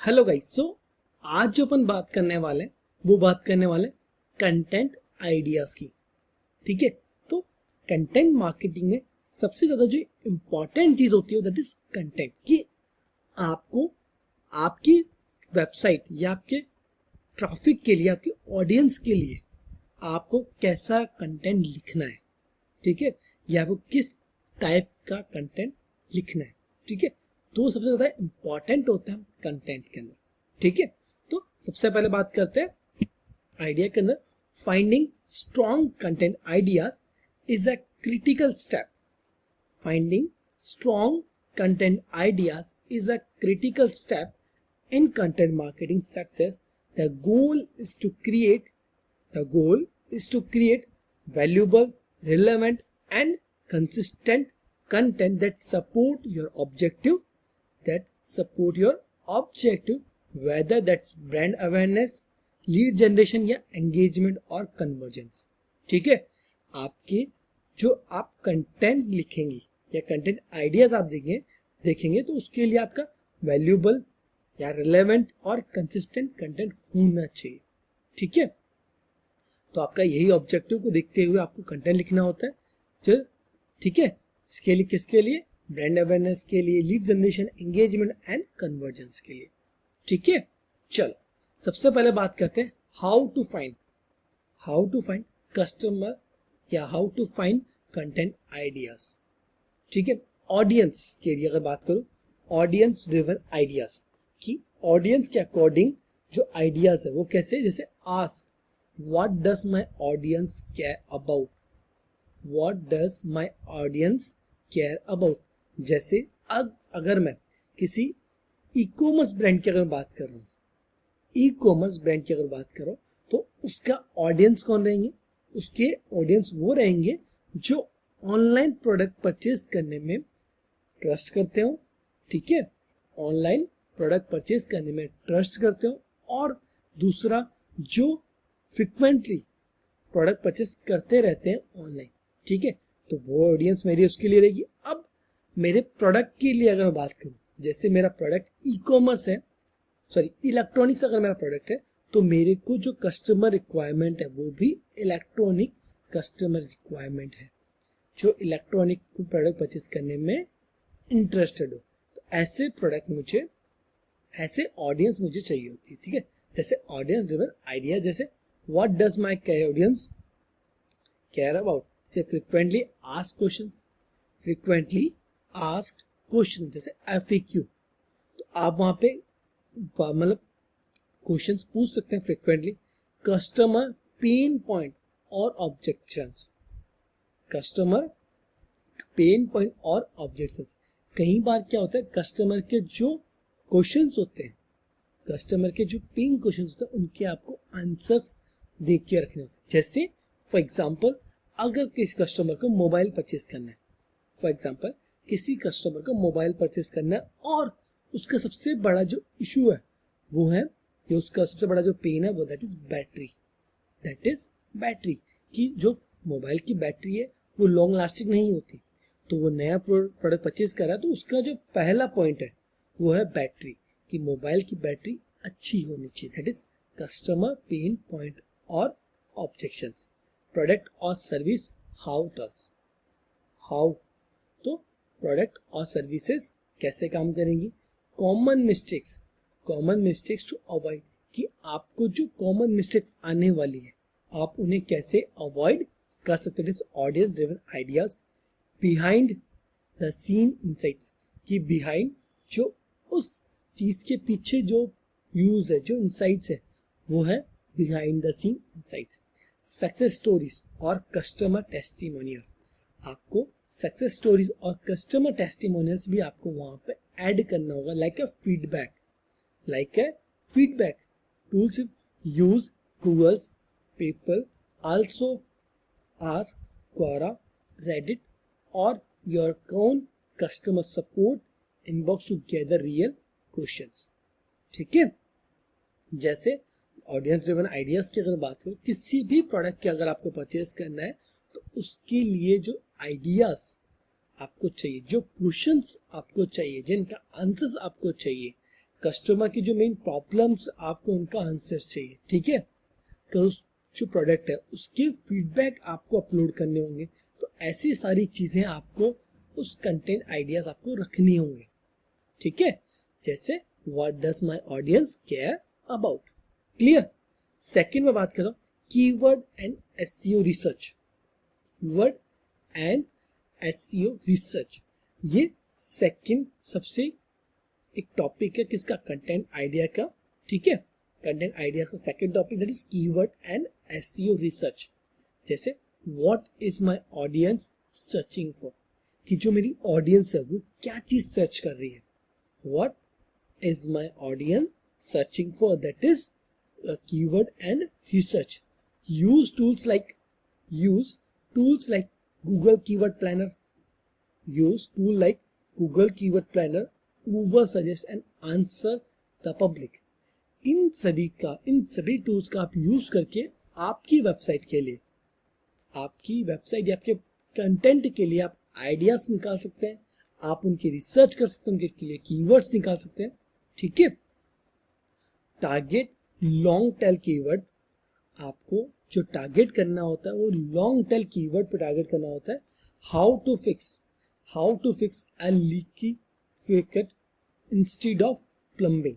Hello guys. आज जो अपन बात करने वाले हैं वो बात करने वाले कंटेंट आइडियाज की। ठीक है, तो कंटेंट मार्केटिंग में सबसे ज्यादा जो इम्पोर्टेंट चीज होती है दैट इज कंटेंट। कि आपको आपकी वेबसाइट या आपके ट्रैफिक के लिए, आपके ऑडियंस के लिए आपको कैसा कंटेंट लिखना है। ठीक है, या आपको किस टाइप का कंटेंट लिखना है। ठीक है, तो वो सबसे ज्यादा इंपॉर्टेंट होता है कंटेंट के अंदर। ठीक है, तो सबसे पहले बात करते हैं आइडिया के अंदर। Finding strong content ideas is a critical step. Finding strong content ideas is a critical step in content marketing success. The goal is to create valuable, relevant and consistent content that support your objective, whether that's brand awareness, lead generation या engagement और conversions। ठीक है, आपके जो आप content लिखेंगे या content ideas आप देखेंगे तो उसके लिए आपका वैल्यूबल या रिलेवेंट और कंसिस्टेंट कंटेंट होना चाहिए। ठीक है, तो आपका यही ऑब्जेक्टिव को देखते हुए आपको कंटेंट लिखना होता है जो, ठीक है, इसके लिए किसके लिए? ब्रांड अवेयरनेस के लिए, lead generation, engagement and convergence के लिए। ठीक है, चलो सबसे पहले बात करते हैं हाउ टू फाइंड कस्टमर या how to find content ideas. ठीक है, ऑडियंस के लिए अगर बात करूं, ऑडियंस ड्रिवन आइडियाज कि ऑडियंस के अकॉर्डिंग जो आइडियाज है वो कैसे, जैसे ask what does my audience care about, जैसे अगर मैं किसी ई कॉमर्स ब्रांड की अगर बात कर रहा हूँ तो उसका ऑडियंस कौन रहेंगे? उसके ऑडियंस वो रहेंगे जो ऑनलाइन प्रोडक्ट परचेज करने में ट्रस्ट करते हो। ठीक है, ऑनलाइन प्रोडक्ट परचेज करने में ट्रस्ट करते हो, और दूसरा जो फ्रिक्वेंटली प्रोडक्ट परचेज करते रहते हैं ऑनलाइन। ठीक है, तो वो ऑडियंस मेरी उसके लिए रहेगी। अब मेरे प्रोडक्ट के लिए अगर मैं बात करूं, जैसे मेरा प्रोडक्ट ई कॉमर्स है, सॉरी इलेक्ट्रॉनिक्स अगर मेरा प्रोडक्ट है, तो मेरे को जो कस्टमर रिक्वायरमेंट है वो भी इलेक्ट्रॉनिक कस्टमर रिक्वायरमेंट है, जो इलेक्ट्रॉनिक प्रोडक्ट परचेज करने में इंटरेस्टेड हो। तो ऐसे प्रोडक्ट मुझे, ऐसे ऑडियंस मुझे चाहिए होती है। ठीक है, जैसे ऑडियंस ड्रिवन आइडिया, जैसे what does my audience care about, से फ्रीक्वेंटली आस्क्ड क्वेश्चन, जैसे FAQ। तो आप वहां पे मतलब क्वेश्चंस पूछ सकते हैं फ्रीक्वेंटली। कस्टमर पेन पॉइंट और ऑब्जेक्शंस, कई बार क्या होता है, कस्टमर के जो क्वेश्चंस होते हैं, कस्टमर के जो पेन क्वेश्चंस होते हैं, उनके आपको आंसर्स देख के रखने होते हैं। जैसे फॉर एग्जांपल अगर किसी कस्टमर को मोबाइल परचेज करना है, और उसका सबसे बड़ा जो इशू है वो है, जो उसका सबसे बड़ा जो पेन है वो दैट इज बैटरी, कि जो मोबाइल की बैटरी है वो लॉन्ग लास्टिंग नहीं होती। तो वो नया प्रोडक्ट परचेज कर रहा है, तो उसका जो पहला पॉइंट है वो है बैटरी, कि मोबाइल की बैटरी अच्छी होनी चाहिए। That is customer pain point और ऑब्जेक्शंस। प्रोडक्ट और सर्विस, हाउ, तो प्रोडक्ट और सर्विसेज कैसे काम करेंगी। कॉमन मिस्टेक्स टू अवॉइड, कि आपको जो कॉमन मिस्टेक्स आने वाली है आप उन्हें कैसे अवॉइड कर सकते हो। Audience driven ideas. Behind the scene insights, कि बिहाइंड जो उस चीज के पीछे जो यूज है, जो इनसाइट्स है, वो है behind the scene insights. Success stories और कस्टमर टेस्टिमोनियल्स, आपको सक्सेस स्टोरीज और कस्टमर टेस्टिमोनियल्स भी आपको वहां पे ऐड करना होगा, like a feedback tools. Use Google's, people also ask Quora, Reddit और your own customer support inbox to gather real questions. ठीक है, जैसे ऑडियंस ड्रिवन आइडियाज की अगर बात करो, किसी भी प्रोडक्ट के अगर आपको परचेज करना है तो उसके लिए जो आइडियाज आपको चाहिए, जो क्वेश्चंस आपको चाहिए, जिनका आंसर्स आपको चाहिए, कस्टमर की जो मेन प्रॉब्लम्स आपको उनका आंसर चाहिए, ठीक है, तो जो प्रोडक्ट है उसके फीडबैक आपको अपलोड करने होंगे। तो ऐसी सारी चीजें आपको उस कंटेंट आइडियाज आपको रखनी होंगे, ठीक है, जैसे what does my audience care about, clear. Second में बात कर रहा हूं keyword and SEO research. Keyword and SEO research, ये सेकंड सबसे एक टॉपिक है किसका, कंटेंट आइडिया का, ठीक है। कंटेंट आइडिया का second topic that is keyword and SEO research. जैसे what is my audience searching for, कि जो मेरी ऑडियंस है वो क्या चीज सर्च कर रही है, what is my audience searching for, that is keyword and research. Use tools like Google keyword planner, use tool like Google Keyword Planner, Uber Suggest and Answer the Public। इन सभी tools का आप use करके आपकी website के लिए, आपकी website या आपके कंटेंट के लिए आप आइडियाज निकाल सकते हैं, आप उनकी रिसर्च कर सकते हैं, उनके लिए कीवर्ड्स निकाल सकते हैं, ठीक है। टारगेट लॉन्ग टेल कीवर्ड, आपको जो टारगेट करना होता है वो लॉन्ग टेल कीवर्ड पे टारगेट करना होता है। How to fix a leaky faucet instead of plumbing।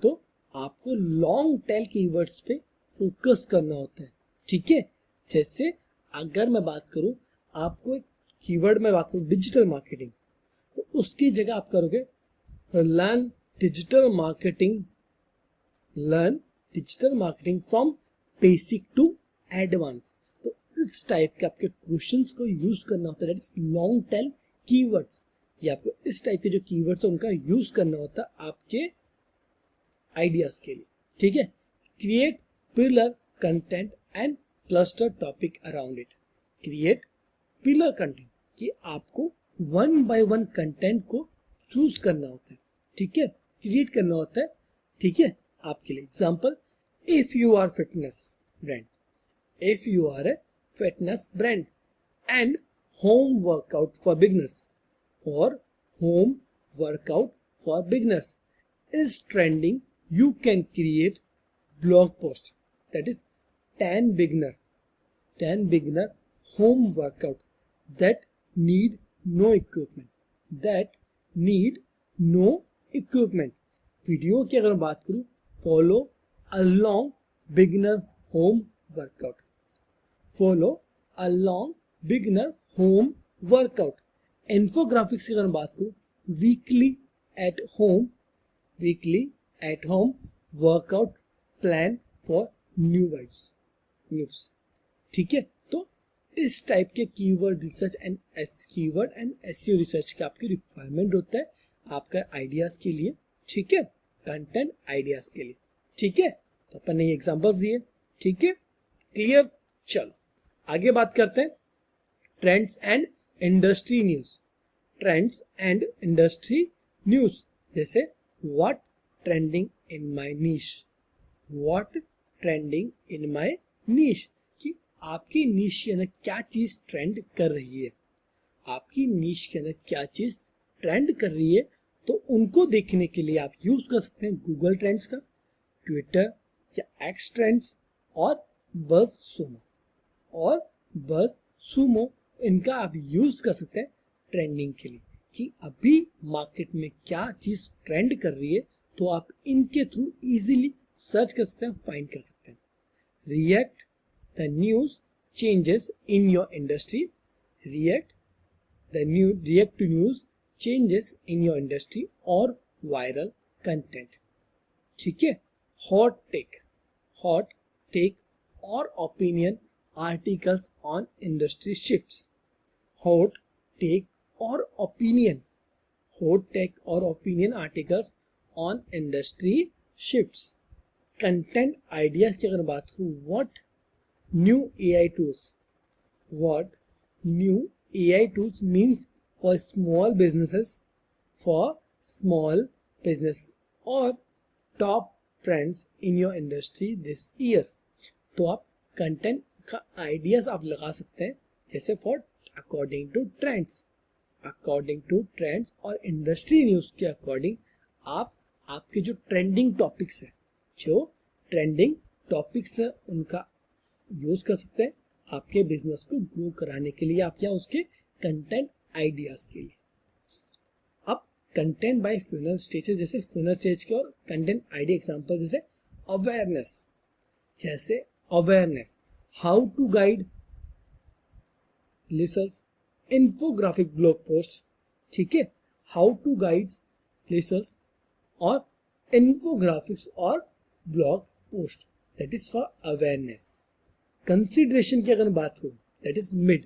तो आपको लॉन्ग टेल कीवर्ड्स पे फोकस करना होता है, ठीक है। जैसे अगर मैं बात करूं, आपको एक कीवर्ड में बात करूं डिजिटल मार्केटिंग, तो उसकी जगह आप करोगे learn digital marketing from basic to advance. तो इस टाइप के आपके क्वेश्चंस को यूज करना होता है, that is long tail keywords. ये आपको इस टाइप के जो कीवर्ड्स है उनका यूज करना होता है आपके आइडियाज के लिए, ठीक है। Create pillar content and cluster topic around it. Create pillar content, कि आपको वन बाय वन कंटेंट को चूज करना होता है, ठीक है, क्रिएट करना होता है, ठीक है। आपके लिए example, if you are fitness brand and home workout for beginners और home workout for beginners is trending, you can create blog post that is 10 beginner home workout that need no equipment। Video की अगर बात करूं, follow along beginner home workout। Infographics की अगर बात करूं, weekly at home workout plan for newbies, ठीक है। तो इस टाइप के keyword research and SEO research का आपकी रिक्वायरमेंट होता है आपका आइडियाज के लिए, ठीक है, कंटेंट आइडियाज के लिए, ठीक है। तो अपन ने एग्जांपल्स दिए, ठीक है, क्लियर। चलो आगे बात करते हैं ट्रेंड्स एंड इंडस्ट्री न्यूज। जैसे what trending in my niche, कि आपकी नीश के अंदर क्या चीज ट्रेंड कर रही है, आपकी नीश के अंदर क्या चीज ट्रेंड कर रही है। तो उनको देखने के लिए आप यूज कर सकते हैं गूगल ट्रेंड्स का, ट्विटर या एक्स ट्रेंड्स और बज सुमो, इनका आप यूज कर सकते हैं ट्रेंडिंग के लिए, कि अभी मार्केट में क्या चीज ट्रेंड कर रही है, तो आप इनके थ्रू इजीली सर्च कर सकते हैं, फाइंड कर सकते हैं। React the news changes in your industry, react to news changes in your industry और वायरल कंटेंट, ठीक है। हॉट टेक और opinion articles on industry shifts. Hot take और opinion articles on industry shifts. Content ideas की अगर बात करूं, what new AI tools means for small business और top trends in your industry this year. तो आप content का आइडियाज आप लगा सकते हैं, जैसे फॉर अकॉर्डिंग टू ट्रेंड्स और इंडस्ट्री न्यूज के अकॉर्डिंग आप आपके जो ट्रेंडिंग टॉपिक्स है, जो ट्रेंडिंग टॉपिक्स है उनका यूज कर सकते हैं आपके बिजनेस को ग्रो कराने के लिए, आप या उसके कंटेंट आइडियाज के लिए। अब कंटेंट बाय फ्यूनल स्टेजेस, जैसे फ्यूनल स्टेज के और कंटेंट आइडिया एग्जांपल जैसे awareness, how to guide listeners, infographic blog post, ठीक है, हाउ टू गाइड लिसनर्स और इन्फोग्राफिक्स और blog post, that is for awareness. Consideration की अगर बात करूं दैट इज मिड,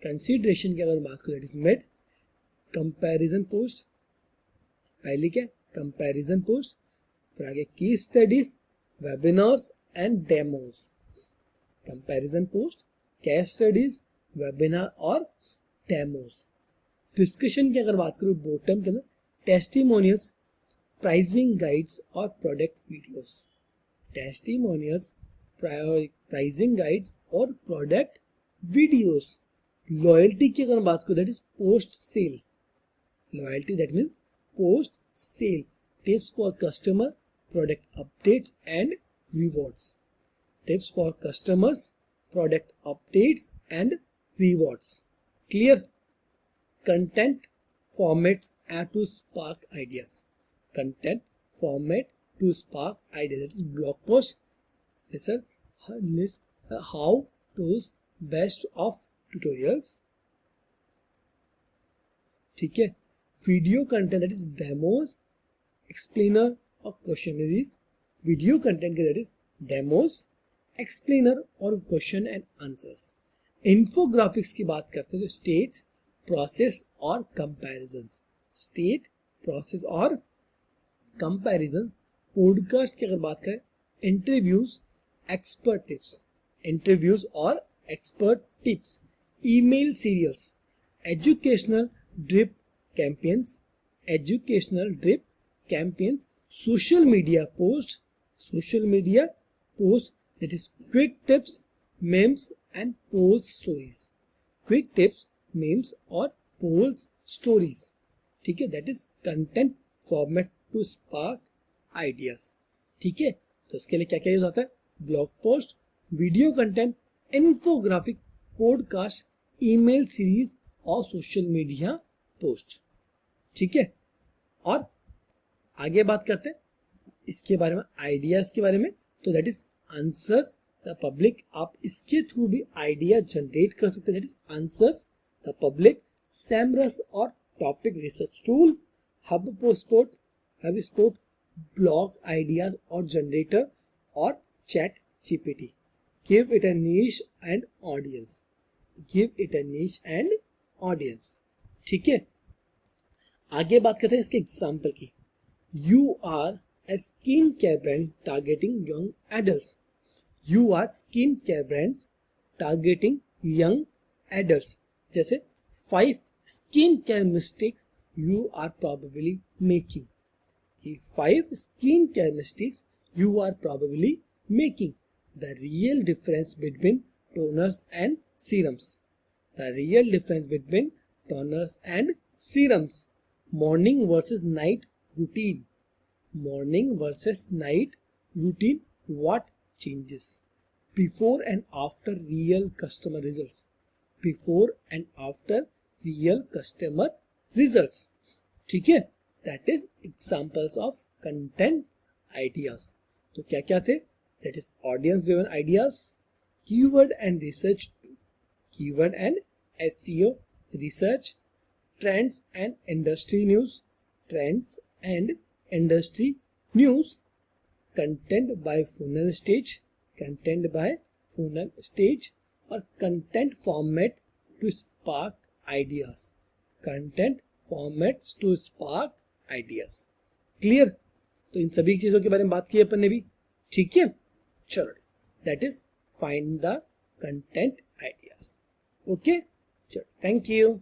कंसिडरेशन की अगर बात करूं that is mid. Comparison post, पहले क्या कंपैरिजन पोस्ट, फिर आगे की studies, webinars and demos. Comparison post, case studies, webinar और डेमोज। डिस्कशन की अगर बात करूं बॉटम के अंदर टेस्टिमोनियल्स, प्राइसिंग गाइड्स और product videos. Testimonials, pricing guides और प्रोडक्ट वीडियोस। लॉयल्टी की अगर बात करूं that is post sale, loyalty that means post sale, tips for customer, product updates and rewards. Tips for customers, product updates and rewards. Clear? Content formats to spark ideas, content format to spark ideas, that is blog post, listen, how to's, best of tutorials, ठीक है, video content that is demos, explainer और questionnaires. Video content के that is demos, explainer और question and answers. Infographics की बात करते हैं तो स्टेट्स, प्रोसेस और कंपैरिजंस, स्टेट, प्रोसेस और कंपैरिजन। पॉडकास्ट की अगर बात करें इंटरव्यूज, एक्सपर्ट टिप्स, इंटरव्यूज और expert tips. Email serials, educational drip campaigns, educational drip campaigns. Social media post, social media post that is quick tips, memes and poles stories. Quick tips, memes और polls stories, ठीक है, that is content format to spark ideas. ठीक है, तो इसके लिए क्या क्या यूज होता है? Blog post, video content, infographic, podcast, email series और सोशल मीडिया पोस्ट। ठीक है, और आगे बात करते हैं इसके बारे में, आइडियाज के बारे में। तो that is answers the public, आप इसके थ्रू भी आइडिया जनरेट कर सकते हैं, that is answers the public. Semrush और topic research tool, HubSpot, blog ideas और जनरेटर और ChatGPT. Give it a niche and audience, give it a niche and audience. ठीक है, आगे बात करते हैं इसके एग्जाम्पल की। You are a skincare brand targeting young adults. You are skincare brands targeting young adults. जैसे 5 skincare mistakes you are probably making. 5 skincare mistakes you are probably making. The real difference between toners and serums. The real difference between toners and serums. Morning versus night routine. Morning versus night routine, what changes? Before and after real customer results. Before and after real customer results. ठीक है, that is examples of content ideas. तो क्या क्या थे? That is audience driven ideas, keyword and research, keyword and SEO research, trends and industry news, trends and industry news, content by funnel stage, content by funnel stage, और content format to spark ideas, content formats to spark ideas. Clear? तो इन सभी चीजों के बारे में बात की अपन ने भी। ठीक है, चलो, that is find the content ideas. Okay, चलो, थैंक यू।